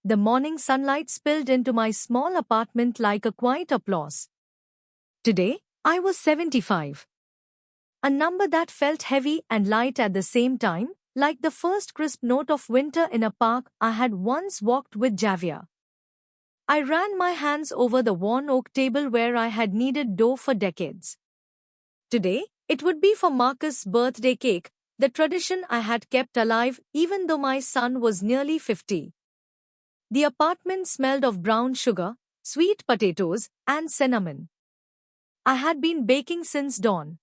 the morning sunlight spilled into my small apartment like a quiet applause. Today, I was 75. A number that felt heavy and light at the same time, like the first crisp note of winter in a park I had once walked with Javier. I ran my hands over the worn oak table where I had kneaded dough for decades. Today, it would be for Marcus' birthday cake, the tradition I had kept alive even though my son was nearly 50. The apartment smelled of brown sugar, sweet potatoes, and cinnamon. I had been baking since dawn.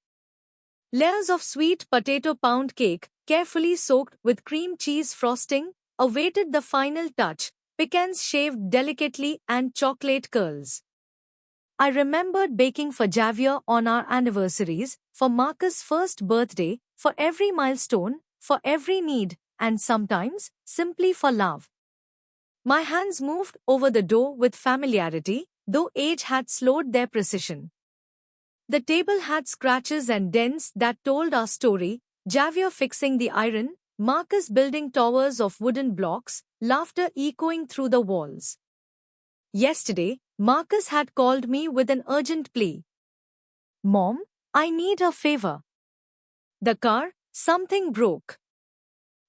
Layers of sweet potato pound cake, carefully soaked with cream cheese frosting, awaited the final touch, pecans shaved delicately and chocolate curls. I remembered baking for Javier on our anniversaries, for Marcus' first birthday, for every milestone, for every need, and sometimes, simply for love. My hands moved over the dough with familiarity, though age had slowed their precision. The table had scratches and dents that told our story, Javier fixing the iron, Marcus building towers of wooden blocks, laughter echoing through the walls. Yesterday, Marcus had called me with an urgent plea. Mom, I need a favor. The car, something broke.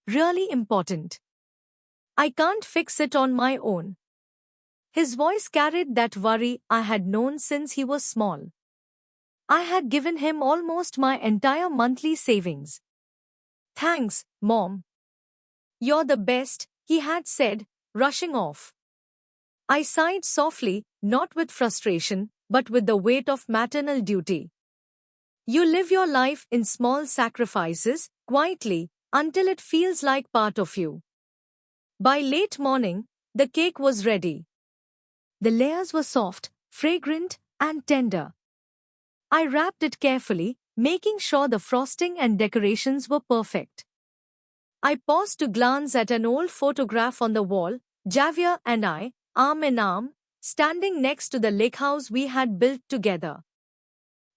Really important. I can't fix it on my own. His voice carried that worry I had known since he was small. I had given him almost my entire monthly savings. Thanks, Mom. You're the best, he had said, rushing off. I sighed softly, not with frustration, but with the weight of maternal duty. You live your life in small sacrifices, quietly, until it feels like part of you. By late morning, the cake was ready. The layers were soft, fragrant, and tender. I wrapped it carefully, making sure the frosting and decorations were perfect. I paused to glance at an old photograph on the wall, Javier and I, arm in arm, standing next to the lake house we had built together.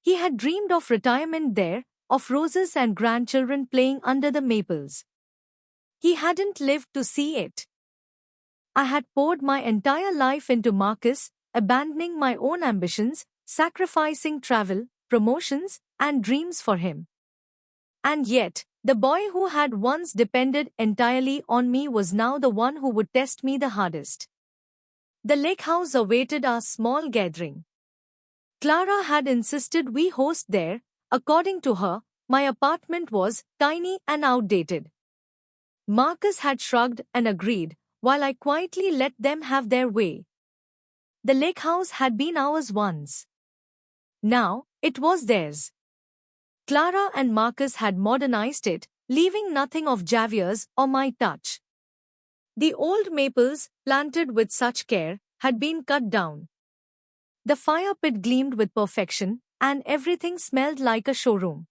He had dreamed of retirement there, of roses and grandchildren playing under the maples. He hadn't lived to see it. I had poured my entire life into Marcus, abandoning my own ambitions, sacrificing travel, promotions, and dreams for him. And yet, the boy who had once depended entirely on me was now the one who would test me the hardest. The lake house awaited our small gathering. Clara had insisted we host there. According to her, my apartment was tiny and outdated. Marcus had shrugged and agreed, while I quietly let them have their way. The lake house had been ours once. Now, it was theirs. Clara and Marcus had modernized it, leaving nothing of Javier's or my touch. The old maples, planted with such care, had been cut down. The fire pit gleamed with perfection, and everything smelled like a showroom.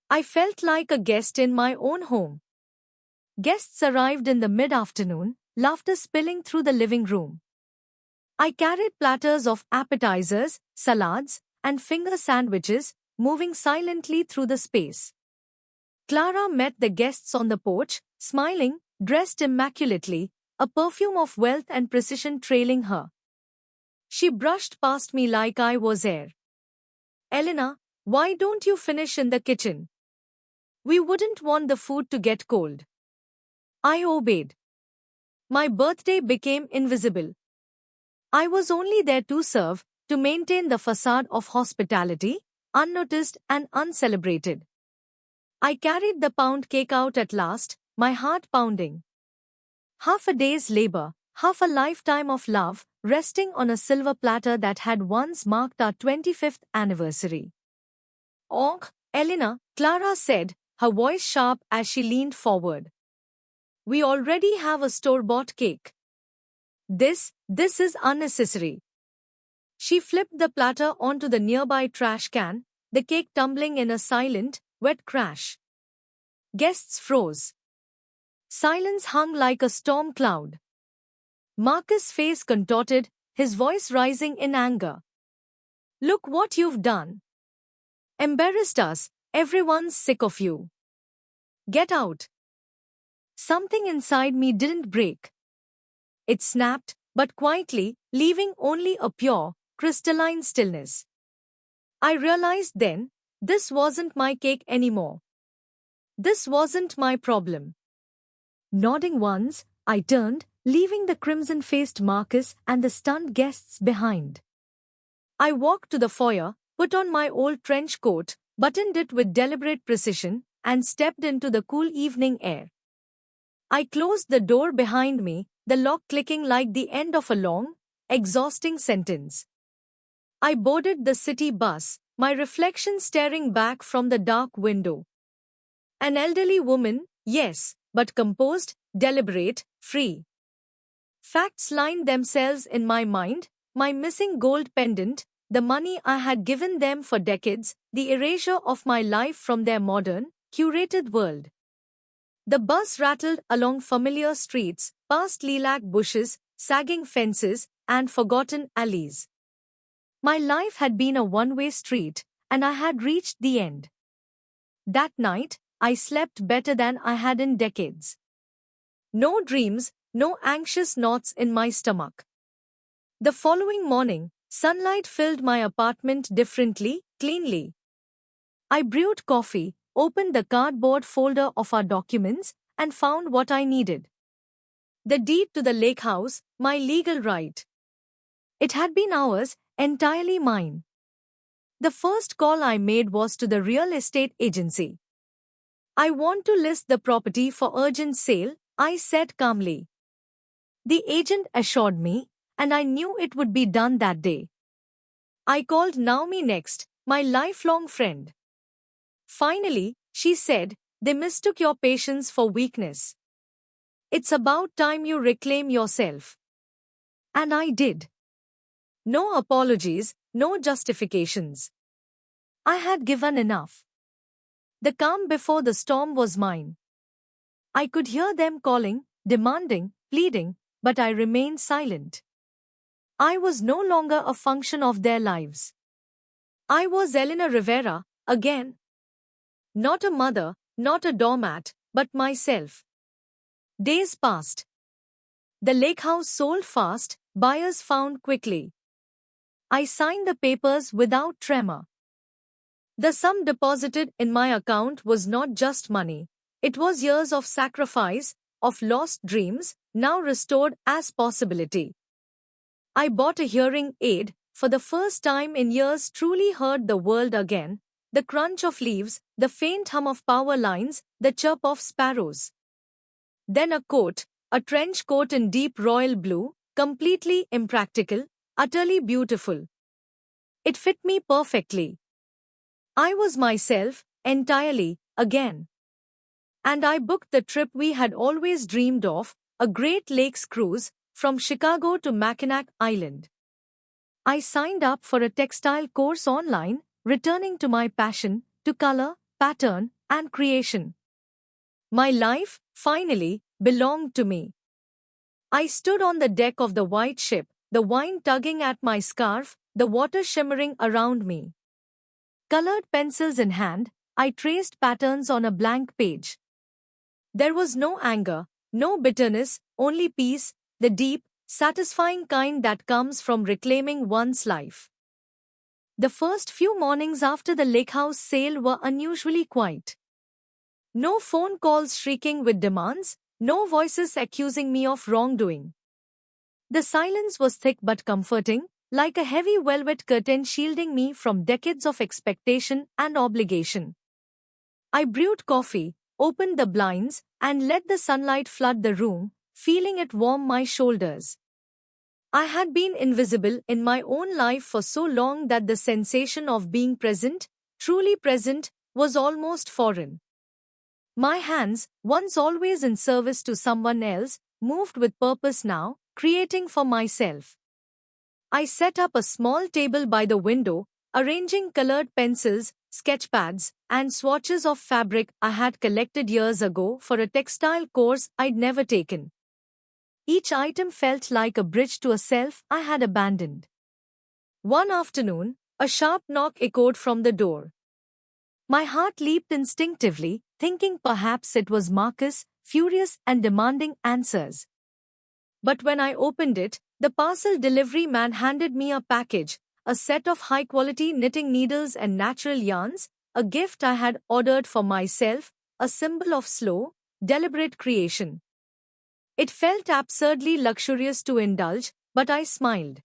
I felt like a guest in my own home. Guests arrived in the mid-afternoon, laughter spilling through the living room. I carried platters of appetizers, salads, and finger sandwiches, moving silently through the space. Clara met the guests on the porch, smiling, dressed immaculately, a perfume of wealth and precision trailing her. She brushed past me like I was air. Elena, why don't you finish in the kitchen? We wouldn't want the food to get cold. I obeyed. My birthday became invisible. I was only there to serve, to maintain the facade of hospitality, unnoticed and uncelebrated. I carried the pound cake out at last, my heart pounding. Half a day's labor, half a lifetime of love, resting on a silver platter that had once marked our 25th anniversary. "Oh, Elena," Clara said, her voice sharp as she leaned forward. "We already have a store-bought cake. This is unnecessary." She flipped the platter onto the nearby trash can, the cake tumbling in a silent, wet crash. Guests froze. Silence hung like a storm cloud. Marcus' face contorted, his voice rising in anger. "Look what you've done. Embarrassed us, everyone's sick of you. Get out." Something inside me didn't break. It snapped, but quietly, leaving only a pure, crystalline stillness. I realized then, this wasn't my cake anymore. This wasn't my problem. Nodding once, I turned, leaving the crimson-faced Marcus and the stunned guests behind. I walked to the foyer, put on my old trench coat, buttoned it with deliberate precision, and stepped into the cool evening air. I closed the door behind me, the lock clicking like the end of a long, exhausting sentence. I boarded the city bus, my reflection staring back from the dark window. An elderly woman, yes, but composed, deliberate, free. Facts lined themselves in my mind: my missing gold pendant, the money I had given them for decades, the erasure of my life from their modern, curated world. The bus rattled along familiar streets, past lilac bushes, sagging fences, and forgotten alleys. My life had been a one-way street, and I had reached the end. That night, I slept better than I had in decades. No dreams, no anxious knots in my stomach. The following morning, sunlight filled my apartment differently, cleanly. I brewed coffee, opened the cardboard folder of our documents, and found what I needed. The deed to the lake house, my legal right. It had been ours, entirely mine. The first call I made was to the real estate agency. I want to list the property for urgent sale, I said calmly. The agent assured me, and I knew it would be done that day. I called Naomi next, my lifelong friend. Finally, she said, they mistook your patience for weakness. It's about time you reclaim yourself. And I did. No apologies, no justifications. I had given enough. The calm before the storm was mine. I could hear them calling, demanding, pleading, but I remained silent. I was no longer a function of their lives. I was Elena Rivera, again. Not a mother, not a doormat, but myself. Days passed. The lake house sold fast, buyers found quickly. I signed the papers without tremor. The sum deposited in my account was not just money. It was years of sacrifice, of lost dreams, now restored as possibility. I bought a hearing aid, for the first time in years truly heard the world again, the crunch of leaves, the faint hum of power lines, the chirp of sparrows. Then a coat, a trench coat in deep royal blue, completely impractical, utterly beautiful. It fit me perfectly. I was myself, entirely, again. And I booked the trip we had always dreamed of, a Great Lakes cruise, from Chicago to Mackinac Island. I signed up for a textile course online, returning to my passion, to color, pattern, and creation. My life, finally, belonged to me. I stood on the deck of the white ship, the wind tugging at my scarf, the water shimmering around me. Colored pencils in hand, I traced patterns on a blank page. There was no anger, no bitterness, only peace, the deep, satisfying kind that comes from reclaiming one's life. The first few mornings after the lake house sale were unusually quiet. No phone calls shrieking with demands, no voices accusing me of wrongdoing. The silence was thick but comforting, like a heavy velvet curtain shielding me from decades of expectation and obligation. I brewed coffee, opened the blinds, and let the sunlight flood the room, feeling it warm my shoulders. I had been invisible in my own life for so long that the sensation of being present, truly present, was almost foreign. My hands, once always in service to someone else, moved with purpose now, creating for myself. I set up a small table by the window, arranging colored pencils, sketch pads, and swatches of fabric I had collected years ago for a textile course I'd never taken. Each item felt like a bridge to a self I had abandoned. One afternoon, a sharp knock echoed from the door. My heart leaped instinctively, thinking perhaps it was Marcus, furious and demanding answers. But when I opened it, the parcel delivery man handed me a package, a set of high-quality knitting needles and natural yarns, a gift I had ordered for myself, a symbol of slow, deliberate creation. It felt absurdly luxurious to indulge, but I smiled.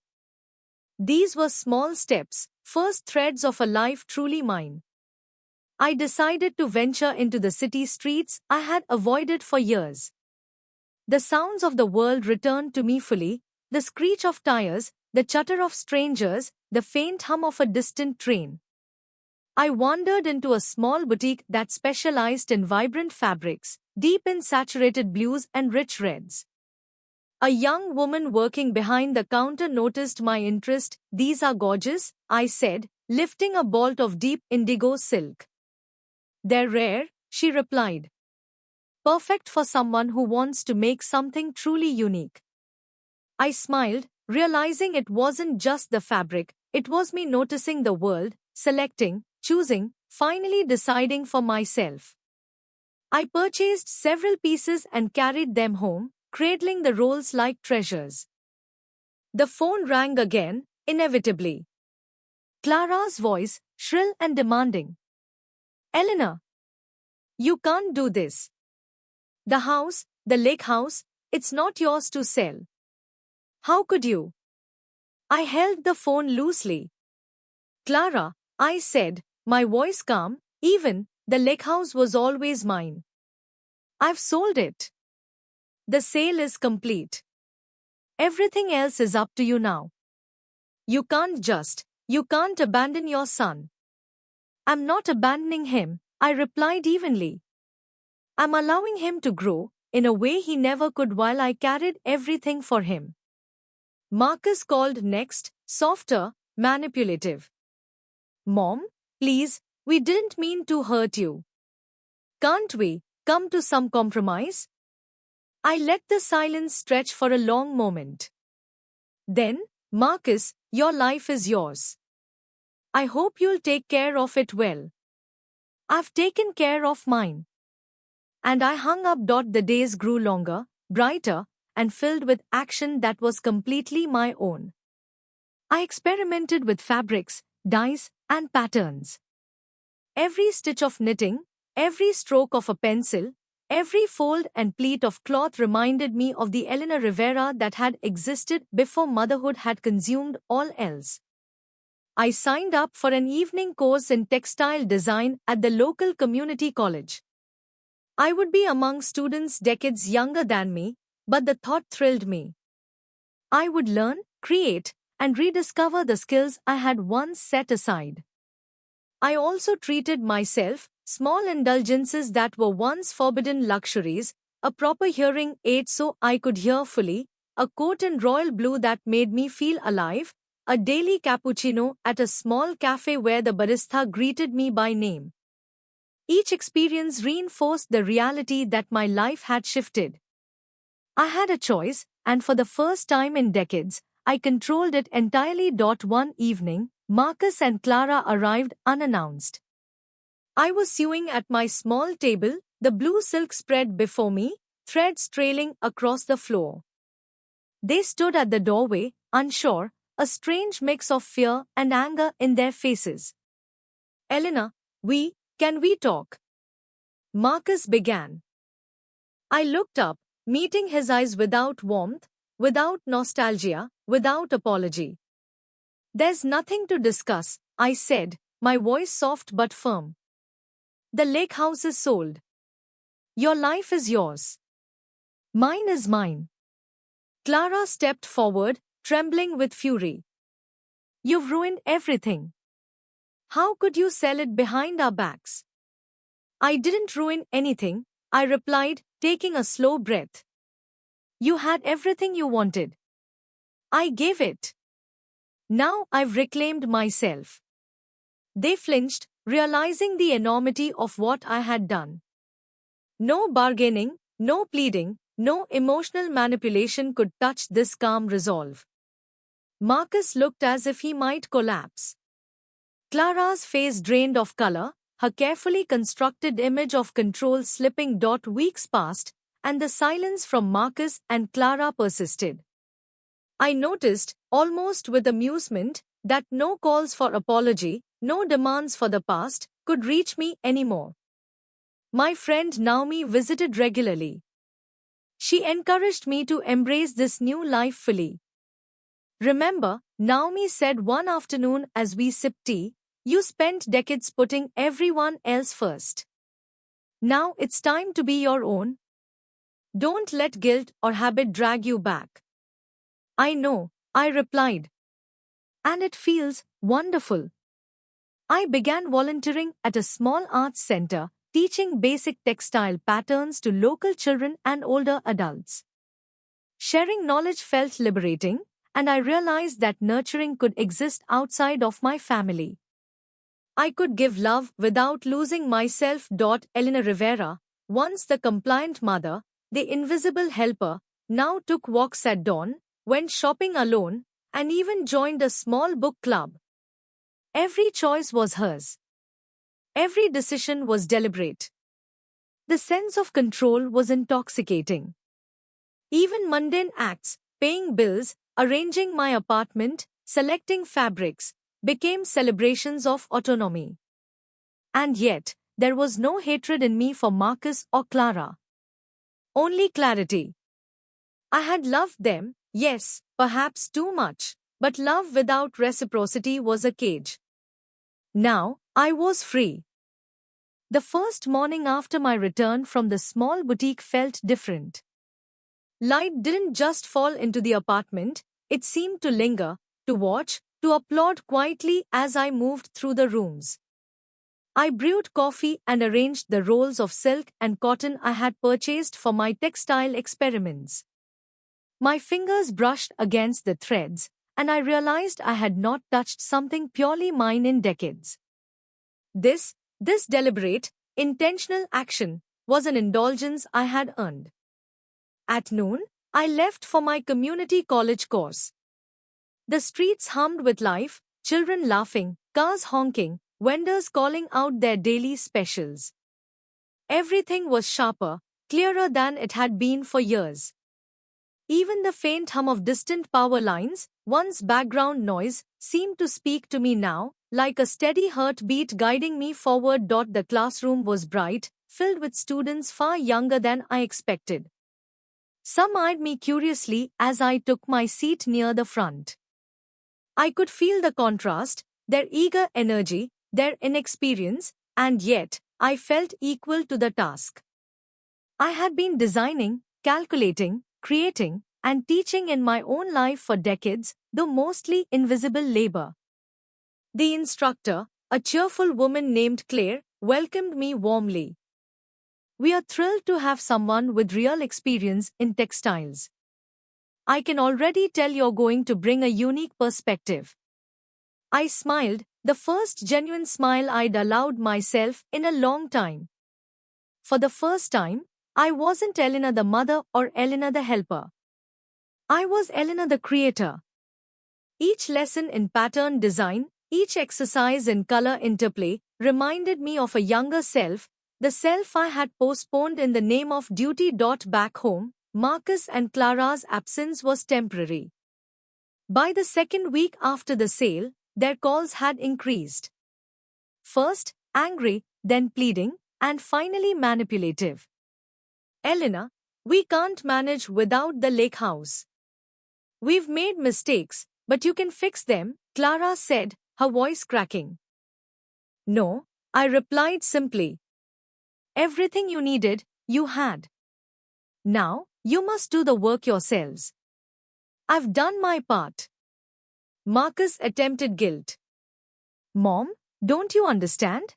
These were small steps, first threads of a life truly mine. I decided to venture into the city streets I had avoided for years. The sounds of the world returned to me fully, the screech of tires, the chatter of strangers, the faint hum of a distant train. I wandered into a small boutique that specialized in vibrant fabrics, deep in saturated blues and rich reds. A young woman working behind the counter noticed my interest. "These are gorgeous," I said, lifting a bolt of deep indigo silk. "They're rare," she replied. "Perfect for someone who wants to make something truly unique." I smiled, realizing it wasn't just the fabric, it was me noticing the world, selecting, choosing, finally deciding for myself. I purchased several pieces and carried them home, cradling the rolls like treasures. The phone rang again, inevitably. Clara's voice, shrill and demanding. "Eleanor, you can't do this. The house, the lake house, it's not yours to sell. How could you?" I held the phone loosely. "Clara," I said, my voice calm, "even, the lake house was always mine. I've sold it. The sale is complete. Everything else is up to you now. You can't abandon your son." "I'm not abandoning him," I replied evenly. "I'm allowing him to grow, in a way he never could while I carried everything for him." Marcus called next, softer, manipulative. "Mom, please, we didn't mean to hurt you. Can't we come to some compromise?" I let the silence stretch for a long moment. Then, "Marcus, your life is yours. I hope you'll take care of it well. I've taken care of mine." And I hung up. The days grew longer, brighter, and filled with action that was completely my own. I experimented with fabrics, dyes, and patterns. Every stitch of knitting, every stroke of a pencil, every fold and pleat of cloth reminded me of the Eleanor Rivera that had existed before motherhood had consumed all else. I signed up for an evening course in textile design at the local community college. I would be among students decades younger than me, but the thought thrilled me. I would learn, create, and rediscover the skills I had once set aside. I also treated myself, small indulgences that were once forbidden luxuries, a proper hearing aid so I could hear fully, a coat in royal blue that made me feel alive, a daily cappuccino at a small cafe where the barista greeted me by name. Each experience reinforced the reality that my life had shifted. I had a choice, and for the first time in decades, I controlled it entirely. One evening, Marcus and Clara arrived unannounced. I was sewing at my small table, the blue silk spread before me, threads trailing across the floor. They stood at the doorway, unsure, a strange mix of fear and anger in their faces. "Eleanor, can we talk?" Marcus began. I looked up, meeting his eyes without warmth, without nostalgia, without apology. "There's nothing to discuss," I said, my voice soft but firm. "The lake house is sold. Your life is yours. Mine is mine." Clara stepped forward, trembling with fury. "You've ruined everything. How could you sell it behind our backs?" "I didn't ruin anything," I replied, taking a slow breath. "You had everything you wanted. I gave it. Now I've reclaimed myself." They flinched, realizing the enormity of what I had done. No bargaining, no pleading, no emotional manipulation could touch this calm resolve. Marcus looked as if he might collapse. Clara's face drained of color, her carefully constructed image of control slipping. Weeks passed, and the silence from Marcus and Clara persisted. I noticed, almost with amusement, that no calls for apology, no demands for the past, could reach me anymore. My friend Naomi visited regularly. She encouraged me to embrace this new life fully. Remember, Naomi said one afternoon as we sipped tea, you spent decades putting everyone else first. Now it's time to be your own. Don't let guilt or habit drag you back. I know, I replied. And it feels wonderful. I began volunteering at a small arts center, teaching basic textile patterns to local children and older adults. Sharing knowledge felt liberating, and I realized that nurturing could exist outside of my family. I could give love without losing myself. Elena Rivera, once the compliant mother, the invisible helper, now took walks at dawn, went shopping alone, and even joined a small book club. Every choice was hers. Every decision was deliberate. The sense of control was intoxicating. Even mundane acts, paying bills, arranging my apartment, selecting fabrics, became celebrations of autonomy. And yet, there was no hatred in me for Marcus or Clara. Only clarity. I had loved them, yes, perhaps too much, but love without reciprocity was a cage. Now, I was free. The first morning after my return from the small boutique felt different. Light didn't just fall into the apartment, it seemed to linger, to watch, to applaud quietly as I moved through the rooms. I brewed coffee and arranged the rolls of silk and cotton I had purchased for my textile experiments. My fingers brushed against the threads, and I realized I had not touched something purely mine in decades. This deliberate, intentional action was an indulgence I had earned. At noon, I left for my community college course. The streets hummed with life, children laughing, cars honking, vendors calling out their daily specials. Everything was sharper, clearer than it had been for years. Even the faint hum of distant power lines, once background noise, seemed to speak to me now, like a steady heartbeat guiding me forward. The classroom was bright, filled with students far younger than I expected. Some eyed me curiously as I took my seat near the front. I could feel the contrast, their eager energy, their inexperience, and yet, I felt equal to the task. I had been designing, calculating, creating, and teaching in my own life for decades, though mostly invisible labor. The instructor, a cheerful woman named Claire, welcomed me warmly. We are thrilled to have someone with real experience in textiles. I can already tell you're going to bring a unique perspective. I smiled, the first genuine smile I'd allowed myself in a long time. For the first time, I wasn't Elena the mother or Elena the helper. I was Elena the creator. Each lesson in pattern design, each exercise in color interplay, reminded me of a younger self, the self I had postponed in the name of duty. Back home, Marcus and Clara's absence was temporary. By the second week after the sale, their calls had increased. First, angry, then pleading, and finally manipulative. Elena, we can't manage without the lake house. We've made mistakes, but you can fix them, Clara said, her voice cracking. No, I replied simply. Everything you needed, you had. Now, you must do the work yourselves. I've done my part. Marcus attempted guilt. Mom, don't you understand?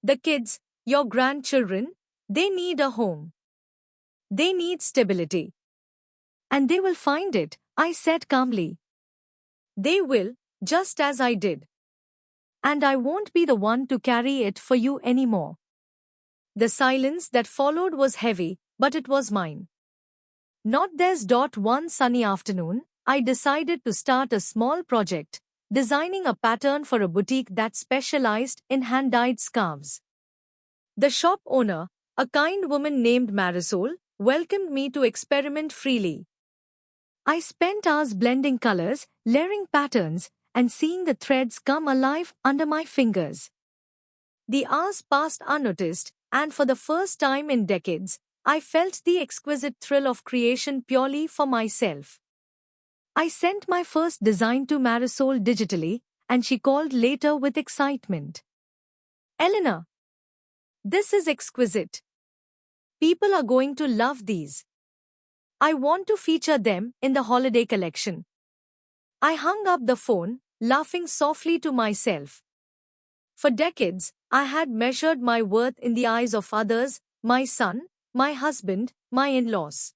The kids, your grandchildren, they need a home. They need stability. And they will find it, I said calmly. They will, just as I did. And I won't be the one to carry it for you anymore. The silence that followed was heavy, but it was mine. Not theirs. One sunny afternoon, I decided to start a small project, designing a pattern for a boutique that specialized in hand-dyed scarves. The shop owner, a kind woman named Marisol, welcomed me to experiment freely. I spent hours blending colors, layering patterns, and seeing the threads come alive under my fingers. The hours passed unnoticed, and for the first time in decades, I felt the exquisite thrill of creation purely for myself. I sent my first design to Marisol digitally, and she called later with excitement. Eleanor, this is exquisite. People are going to love these. I want to feature them in the holiday collection. I hung up the phone, laughing softly to myself. For decades, I had measured my worth in the eyes of others, my son, my husband, my in-laws.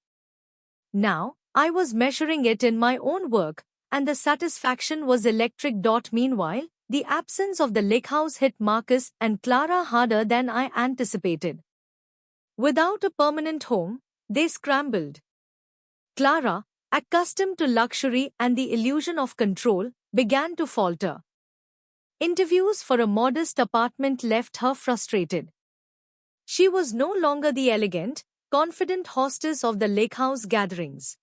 Now, I was measuring it in my own work, and the satisfaction was electric. Meanwhile, the absence of the lake house hit Marcus and Clara harder than I anticipated. Without a permanent home, they scrambled. Clara, accustomed to luxury and the illusion of control, began to falter. Interviews for a modest apartment left her frustrated. She was no longer the elegant, confident hostess of the lake house gatherings.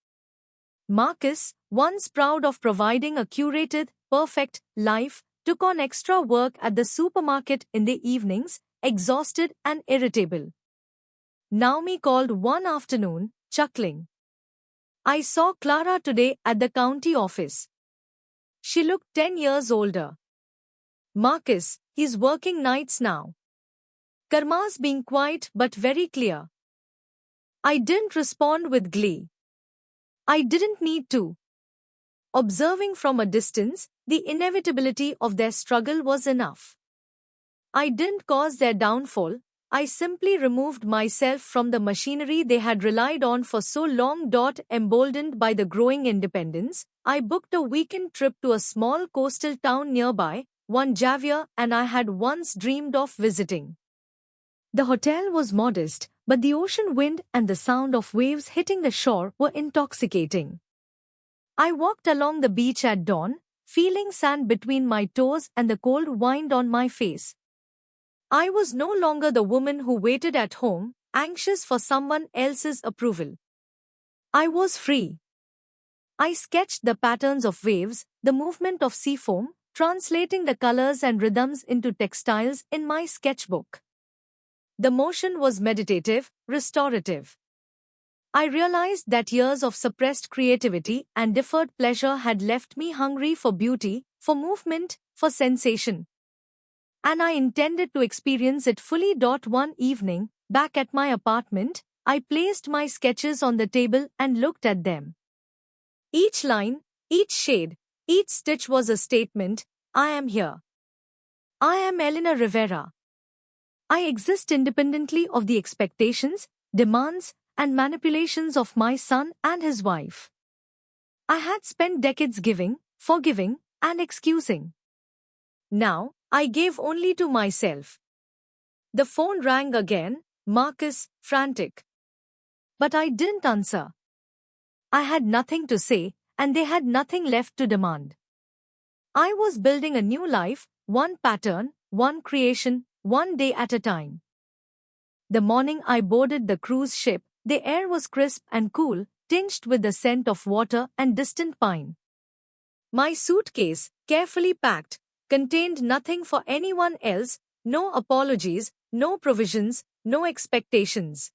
Marcus, once proud of providing a curated, perfect life, took on extra work at the supermarket in the evenings, exhausted and irritable. Naomi called one afternoon, chuckling. I saw Clara today at the county office. She looked 10 years older. Marcus, he's working nights now. Karma's being quiet but very clear. I didn't respond with glee. I didn't need to. Observing from a distance, the inevitability of their struggle was enough. I didn't cause their downfall, I simply removed myself from the machinery they had relied on for so long. Emboldened by the growing independence, I booked a weekend trip to a small coastal town nearby, one Javier and I had once dreamed of visiting. The hotel was modest, but the ocean wind and the sound of waves hitting the shore were intoxicating. I walked along the beach at dawn, feeling sand between my toes and the cold wind on my face. I was no longer the woman who waited at home, anxious for someone else's approval. I was free. I sketched the patterns of waves, the movement of sea foam, translating the colors and rhythms into textiles in my sketchbook. The motion was meditative, restorative. I realized that years of suppressed creativity and deferred pleasure had left me hungry for beauty, for movement, for sensation. And I intended to experience it fully. One evening, back at my apartment, I placed my sketches on the table and looked at them. Each line, each shade, each stitch was a statement. I am here. I am Eleanor Rivera. I exist independently of the expectations, demands, and manipulations of my son and his wife. I had spent decades giving, forgiving, and excusing. Now, I gave only to myself. The phone rang again, Marcus, frantic. But I didn't answer. I had nothing to say, and they had nothing left to demand. I was building a new life, one pattern, one creation, one day at a time. The morning I boarded the cruise ship, the air was crisp and cool, tinged with the scent of water and distant pine. My suitcase, carefully packed, contained nothing for anyone else, no apologies, no provisions, no expectations.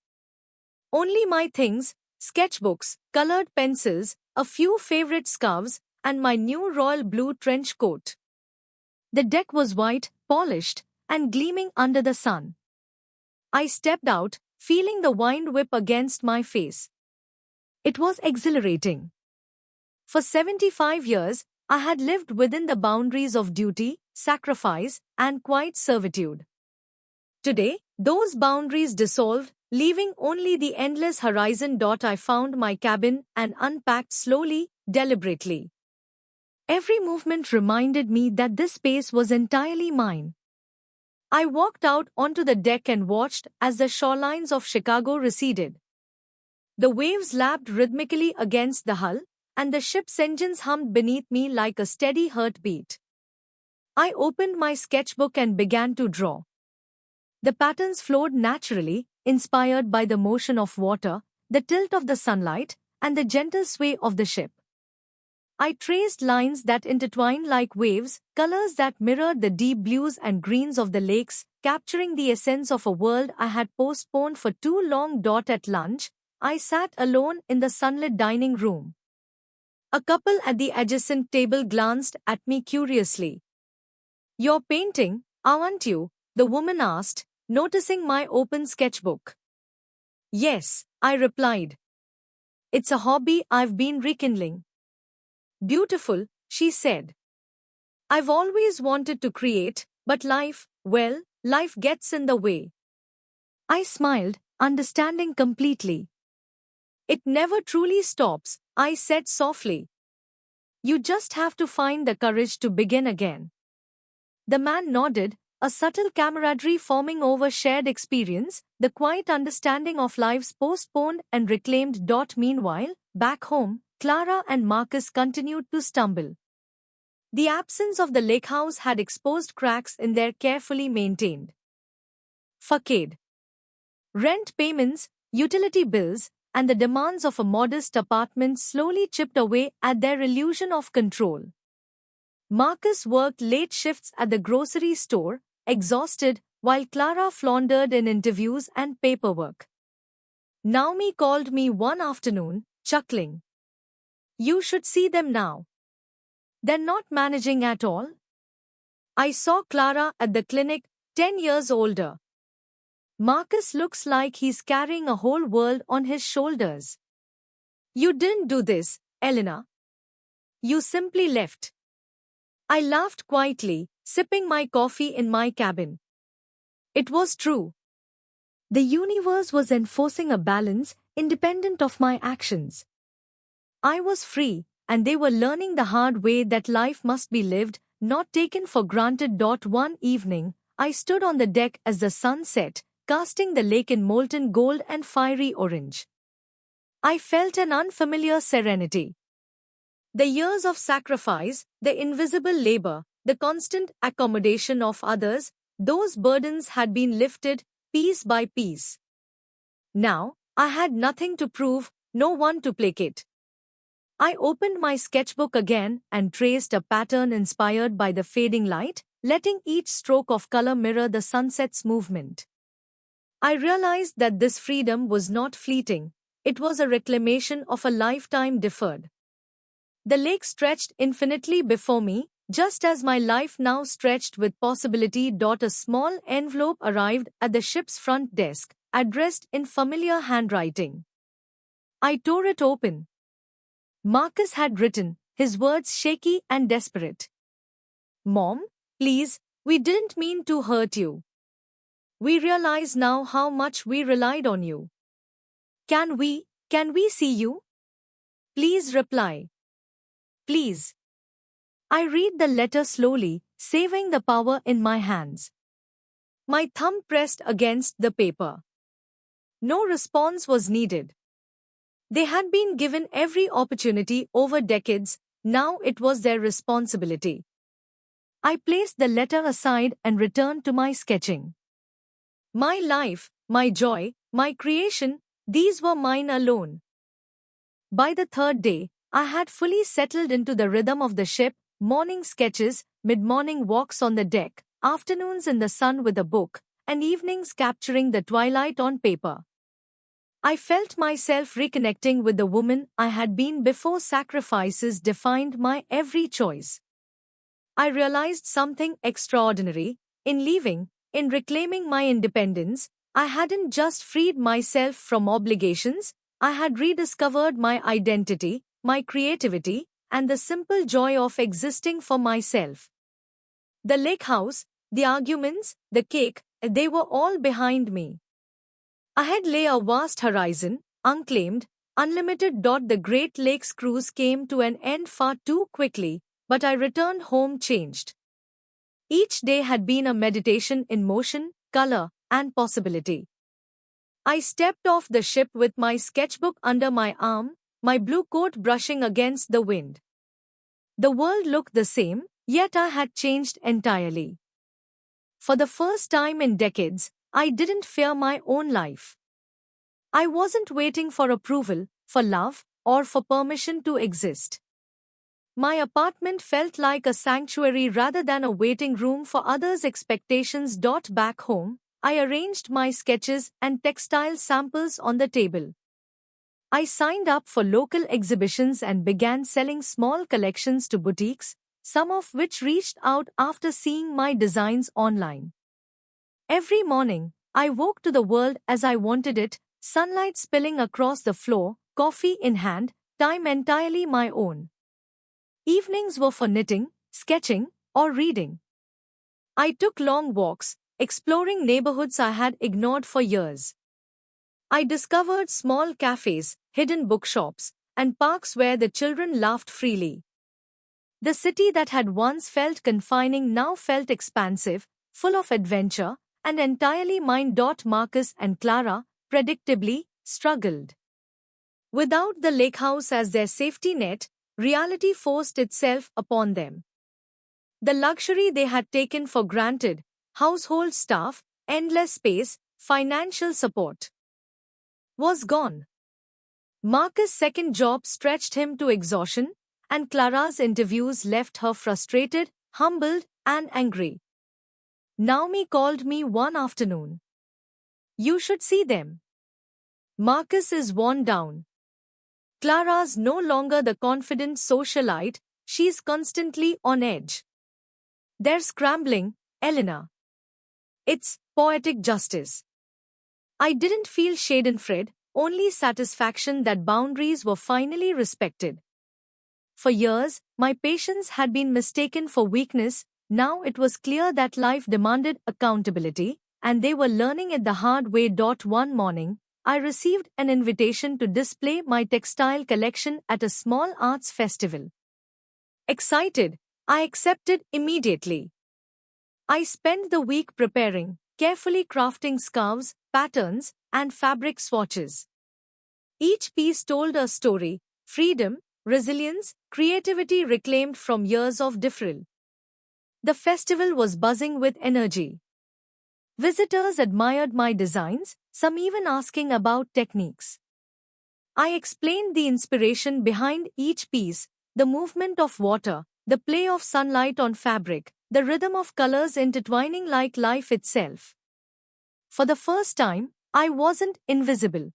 Only my things, sketchbooks, colored pencils, a few favorite scarves, and my new royal blue trench coat. The deck was white, polished, and gleaming under the sun. I stepped out, feeling the wind whip against my face. It was exhilarating. For 75 years, I had lived within the boundaries of duty, sacrifice, and quiet servitude. Today, those boundaries dissolved, leaving only the endless horizon. I found my cabin and unpacked slowly, deliberately. Every movement reminded me that this space was entirely mine. I walked out onto the deck and watched as the shorelines of Chicago receded. The waves lapped rhythmically against the hull, and the ship's engines hummed beneath me like a steady heartbeat. I opened my sketchbook and began to draw. The patterns flowed naturally, inspired by the motion of water, the tilt of the sunlight, and the gentle sway of the ship. I traced lines that intertwined like waves, colors that mirrored the deep blues and greens of the lakes, capturing the essence of a world I had postponed for too long. At lunch, I sat alone in the sunlit dining room. A couple at the adjacent table glanced at me curiously. "You're painting, aren't you?" the woman asked, noticing my open sketchbook. "Yes," I replied. "It's a hobby I've been rekindling." "Beautiful," she said. "I've always wanted to create, but life gets in the way." I smiled, understanding completely. "It never truly stops," I said softly. "You just have to find the courage to begin again." The man nodded, a subtle camaraderie forming over shared experience, the quiet understanding of lives postponed and reclaimed. Meanwhile, back home, Clara and Marcus continued to stumble. The absence of the lake house had exposed cracks in their carefully maintained facade. Rent payments, utility bills, and the demands of a modest apartment slowly chipped away at their illusion of control. Marcus worked late shifts at the grocery store, exhausted, while Clara floundered in interviews and paperwork. Naomi called me one afternoon, chuckling. "You should see them now. They're not managing at all." I saw Clara at the clinic, 10 years older. "Marcus looks like he's carrying a whole world on his shoulders." "You didn't do this, Elena. You simply left." I laughed quietly, sipping my coffee in my cabin. It was true. The universe was enforcing a balance independent of my actions. I was free, and they were learning the hard way that life must be lived, not taken for granted. One evening, I stood on the deck as the sun set, casting the lake in molten gold and fiery orange. I felt an unfamiliar serenity. The years of sacrifice, the invisible labor, the constant accommodation of others, those burdens had been lifted, piece by piece. Now, I had nothing to prove, no one to placate. I opened my sketchbook again and traced a pattern inspired by the fading light, letting each stroke of color mirror the sunset's movement. I realized that this freedom was not fleeting, it was a reclamation of a lifetime deferred. The lake stretched infinitely before me, just as my life now stretched with possibility. A small envelope arrived at the ship's front desk, addressed in familiar handwriting. I tore it open. Marcus had written, his words shaky and desperate. "Mom, please, we didn't mean to hurt you. We realize now how much we relied on you. Can we see you? Please reply. Please." I read the letter slowly, saving the power in my hands. My thumb pressed against the paper. No response was needed. They had been given every opportunity over decades, now it was their responsibility. I placed the letter aside and returned to my sketching. My life, my joy, my creation, these were mine alone. By the third day, I had fully settled into the rhythm of the ship, morning sketches, mid-morning walks on the deck, afternoons in the sun with a book, and evenings capturing the twilight on paper. I felt myself reconnecting with the woman I had been before sacrifices defined my every choice. I realized something extraordinary. In leaving, in reclaiming my independence, I hadn't just freed myself from obligations, I had rediscovered my identity, my creativity, and the simple joy of existing for myself. The lake house, the arguments, the cake, they were all behind me. Ahead lay a vast horizon, unclaimed, unlimited. The Great Lakes cruise came to an end far too quickly, but I returned home changed. Each day had been a meditation in motion, color, and possibility. I stepped off the ship with my sketchbook under my arm, my blue coat brushing against the wind. The world looked the same, yet I had changed entirely. For the first time in decades, I didn't fear my own life. I wasn't waiting for approval, for love, or for permission to exist. My apartment felt like a sanctuary rather than a waiting room for others' expectations. Back home, I arranged my sketches and textile samples on the table. I signed up for local exhibitions and began selling small collections to boutiques, some of which reached out after seeing my designs online. Every morning, I woke to the world as I wanted it, sunlight spilling across the floor, coffee in hand, time entirely my own. Evenings were for knitting, sketching, or reading. I took long walks, exploring neighborhoods I had ignored for years. I discovered small cafes, hidden bookshops, and parks where the children laughed freely. The city that had once felt confining now felt expansive, full of adventure, and entirely mine. Marcus and Clara, predictably, struggled. Without the lake house as their safety net, reality forced itself upon them. The luxury they had taken for granted, household staff, endless space, financial support, was gone. Marcus' second job stretched him to exhaustion, and Clara's interviews left her frustrated, humbled, and angry. Naomi called me one afternoon. "You should see them. Marcus is worn down. Clara's no longer the confident socialite, she's constantly on edge. They're scrambling, Elena." It's poetic justice. I didn't feel schadenfreude, only satisfaction that boundaries were finally respected. For years, my patience had been mistaken for weakness. Now it was clear that life demanded accountability, and they were learning it the hard way. One morning, I received an invitation to display my textile collection at a small arts festival. Excited, I accepted immediately. I spent the week preparing, carefully crafting scarves, patterns, and fabric swatches. Each piece told a story: freedom, resilience, creativity reclaimed from years of deferral. The festival was buzzing with energy. Visitors admired my designs, some even asking about techniques. I explained the inspiration behind each piece: the movement of water, the play of sunlight on fabric, the rhythm of colors intertwining like life itself. For the first time, I wasn't invisible.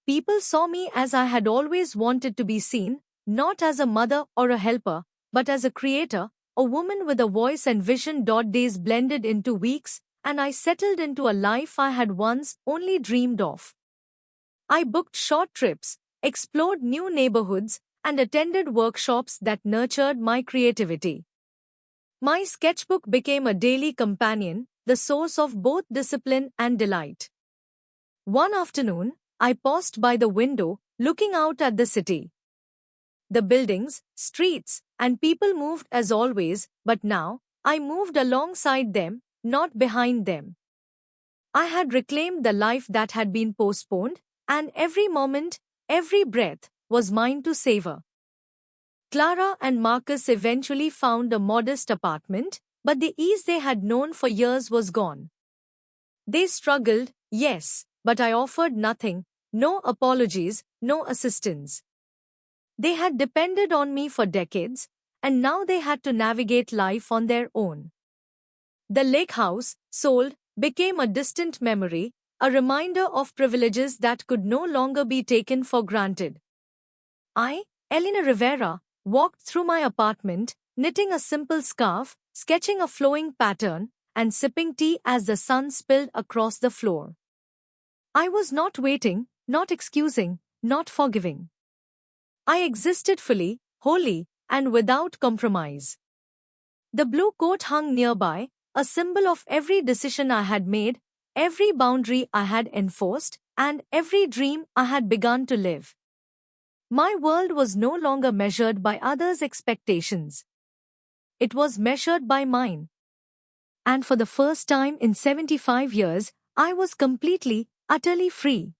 People saw me as I had always wanted to be seen, not as a mother or a helper, but as a creator, a woman with a voice and vision. Days blended into weeks, and I settled into a life I had once only dreamed of. I booked short trips, explored new neighborhoods, and attended workshops that nurtured my creativity. My sketchbook became a daily companion, the source of both discipline and delight. One afternoon, I paused by the window, looking out at the city. The buildings, streets, and people moved as always, but now, I moved alongside them, not behind them. I had reclaimed the life that had been postponed, and every moment, every breath, was mine to savor. Clara and Marcus eventually found a modest apartment, but the ease they had known for years was gone. They struggled, yes, but I offered nothing, no apologies, no assistance. They had depended on me for decades, and now they had to navigate life on their own. The lake house, sold, became a distant memory, a reminder of privileges that could no longer be taken for granted. I, Elena Rivera, walked through my apartment, knitting a simple scarf, sketching a flowing pattern, and sipping tea as the sun spilled across the floor. I was not waiting, not excusing, not forgiving. I existed fully, wholly, and without compromise. The blue coat hung nearby, a symbol of every decision I had made, every boundary I had enforced, and every dream I had begun to live. My world was no longer measured by others' expectations. It was measured by mine. And for the first time in 75 years, I was completely, utterly free.